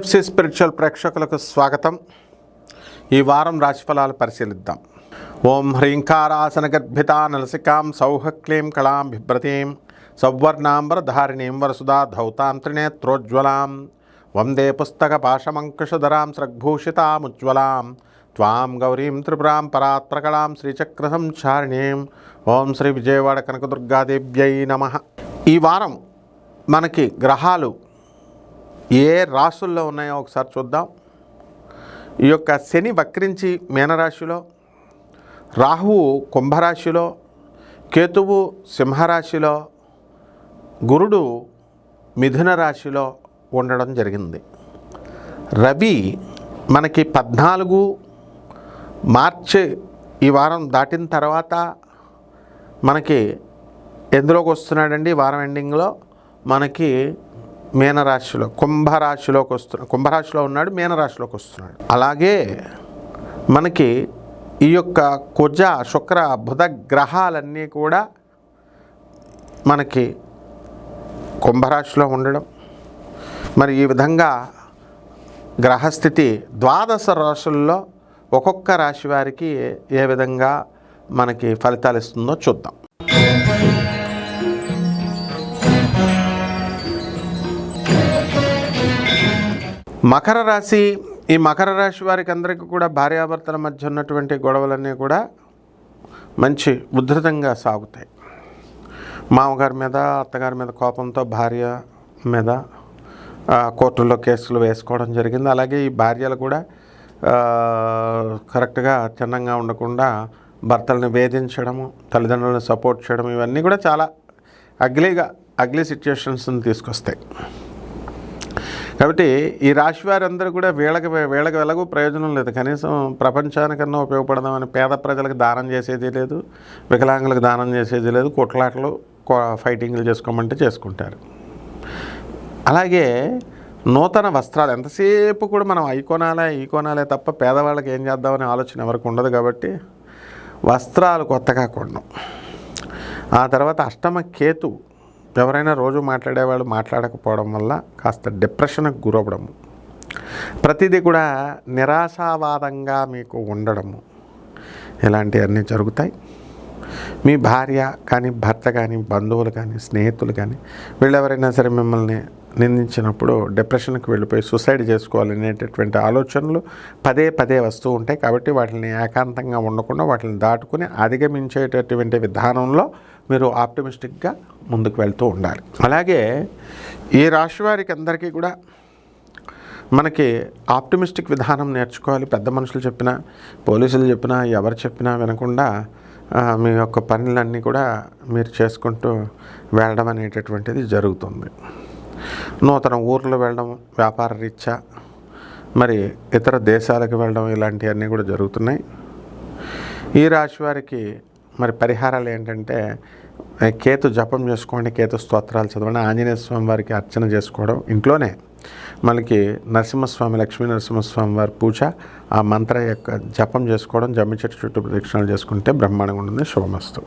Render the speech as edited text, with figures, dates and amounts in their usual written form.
PFC spiritual ప్రేక్షకులకు స్వాగతం. ఈ వారం రాశిఫలాలు పరిశీలిద్దాం. ఓం హ్రీంకారాసన గర్భితా నలసికాం సౌహక్లీం కళాం బిభ్రతీం సౌవర్ణాంబరధారిణీం వరసుదా ధౌతాంత్రినేత్రోజ్వలాం వందే పుస్తక పాశమంకుశధరాం స్రగ్భూషితాముజ్వలాం త్వాం గౌరీం త్రిపురాం పరాత్రకళాం శ్రీచక్ర సంచారిణీం. ఓం శ్రీ విజయవాడ కనకదుర్గాదేవ్యై నమః. ఈ వారం మనకి గ్రహాలు ఏ రాశుల్లో ఉన్నాయో ఒకసారి చూద్దాం. ఈ యొక్క శని వక్రించి మీనరాశిలో, రాహువు కుంభరాశిలో, కేతువు సింహరాశిలో, గురుడు మిథున రాశిలో ఉండడం జరిగింది. రవి మనకి 14 మార్చి ఈ వారం దాటిన తర్వాత మనకి ఎందులోకి వస్తున్నాడండి? వారం ఎండింగ్లో మనకి మీనరాశిలో కుంభరాశిలో ఉన్నాడు, మీనరాశిలోకి వస్తున్నాడు. అలాగే మనకి ఈ యొక్క కుజ శుక్ర బుధ గ్రహాలన్నీ కూడా మనకి కుంభరాశిలో ఉండడం, మరి ఈ విధంగా గ్రహస్థితి 12 రాశుల్లో ఒక్కొక్క రాశి వారికి ఏ విధంగా మనకి ఫలితాలు ఇస్తుందో చూద్దాం. మకర రాశి. ఈ మకర రాశి వారికి అందరికీ కూడా భార్యాభర్తల మధ్య ఉన్నటువంటి గొడవలన్నీ కూడా మంచి ఉధృతంగా సాగుతాయి. మామగారి మీద అత్తగారి మీద కోపంతో భార్య మీద కోర్టుల్లో కేసులు వేసుకోవడం జరిగింది. అలాగే ఈ భార్యలు కూడా కరెక్ట్గా చిన్నంగా ఉండకుండా భర్తలను వేధించడము, తల్లిదండ్రులను సపోర్ట్ చేయడం, ఇవన్నీ కూడా చాలా అగ్లీ సిచ్యుయేషన్స్ని తీసుకొస్తాయి. కాబట్టి ఈ రాశి వారందరూ కూడా వీళ్ళకి వెలగు ప్రయోజనం లేదు. కనీసం ప్రపంచానికన్నా ఉపయోగపడదామని పేద ప్రజలకు దానం చేసేది లేదు, వికలాంగులకు దానం చేసేది లేదు, కొట్లాటలు ఫైటింగ్లు చేసుకోమంటే చేసుకుంటారు. అలాగే నూతన వస్త్రాలు, ఎంతసేపు కూడా మనం ఈ కొనాలే తప్ప పేదవాళ్ళకి ఏం చేద్దామనే ఆలోచన ఎవరికి ఉండదు. కాబట్టి వస్త్రాలు కొత్తగా కొనడం. ఆ తర్వాత అష్టమ కేతు, ఎవరైనా రోజు మాట్లాడేవాళ్ళు మాట్లాడకపోవడం వల్ల కాస్త డిప్రెషన్కి గురవ్వడము, ప్రతిదీ కూడా నిరాశావాదంగా మీకు ఉండడము, ఇలాంటివన్నీ జరుగుతాయి. మీ భార్య కానీ, భర్త కానీ, బంధువులు కానీ, స్నేహితులు కానీ, వీళ్ళెవరైనా సరే మిమ్మల్ని నిందించినప్పుడు డిప్రెషన్కి వెళ్ళిపోయి సూసైడ్ చేసుకోవాలనేటటువంటి ఆలోచనలు పదే వస్తూ ఉంటాయి. కాబట్టి వాటిని ఏకాంతంగా ఉండకుండా వాటిని దాటుకుని అధిగమించేటటువంటి విధానంలో మీరు ఆప్టిమిస్టిక్గా ముందుకు వెళ్తూ ఉండాలి. అలాగే ఈ రాశి వారికి అందరికీ కూడా మనకి ఆప్టిమిస్టిక్ విధానం నేర్చుకోవాలి. పెద్ద మనుషులు చెప్పినా, పోలీసులు చెప్పినా, ఎవరు చెప్పినా వినకుండా మీ యొక్క పనులన్నీ కూడా మీరు చేసుకుంటూ వెళ్ళడం అనేటటువంటిది జరుగుతుంది. నూతన ఊర్లు వెళ్ళడం, వ్యాపార రీత్యా మరి ఇతర దేశాలకు వెళ్ళడం, ఇలాంటివన్నీ కూడా జరుగుతున్నాయి. ఈ రాశి వారికి మరి పరిహారాలు ఏంటంటే, కేతు జపం చేసుకోండి, కేతు స్తోత్రాలు చదవండి, ఆంజనేయ స్వామి వారికి అర్చన చేసుకోవడం, ఇంట్లోనే మనకి నరసింహస్వామి, లక్ష్మీ నరసింహస్వామి వారి పూజ, ఆ మంత్ర యొక్క జపం చేసుకోవడం, జమ్మి చెట్టు చుట్టూ ప్రదక్షిణాలు చేసుకుంటే బ్రహ్మాండంగా ఉంటుంది. శుభమస్తు.